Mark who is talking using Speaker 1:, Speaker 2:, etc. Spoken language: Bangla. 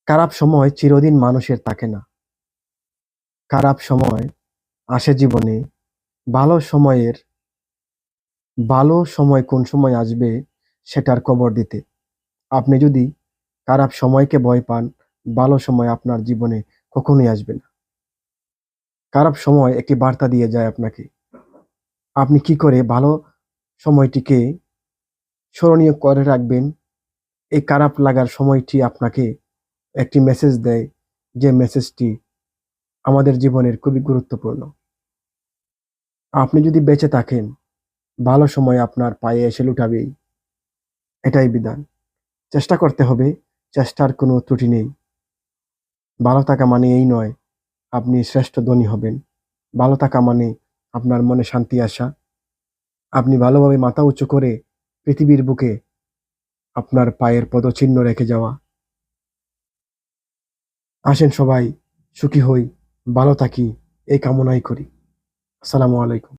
Speaker 1: খারাপ সময় চিরদিন মানুষের থাকে না। খারাপ সময় আসে জীবনে। ভালো সময়ের ভালো সময় কোন সময় আসবে সেটার খবর দিতে। আপনি যদি খারাপ সময়কে ভয় পান, ভালো সময় আপনার জীবনে কখনোই আসবে না। খারাপ সময় একটি বার্তা দিয়ে যায় আপনাকে। আপনি কি করে ভালো সময়টিকে স্মরণীয় করে রাখবেন, এই খারাপ লাগার সময়টি আপনাকে একটি মেসেজ দেয়, যে মেসেজটি আমাদের জীবনের খুবই গুরুত্বপূর্ণ। আপনি যদি বেঁচে থাকেন, ভালো সময় আপনার পায়ে এসে লুটাবেই। এটাই বিধান। চেষ্টা করতে হবে, চেষ্টার কোনো ত্রুটি নেই। ভালো থাকা মানে এই নয় আপনি শ্রেষ্ঠ ধনী হবেন। ভালো থাকা মানে আপনার মনে শান্তি আসা, আপনি ভালোভাবে মাথা উঁচু করে পৃথিবীর বুকে আপনার পায়ের পদচিহ্ন রেখে যাওয়া। আসেন সবাই সুখী হই, ভালো থাকি, এই কামনাই করি। আসসালামু আলাইকুম।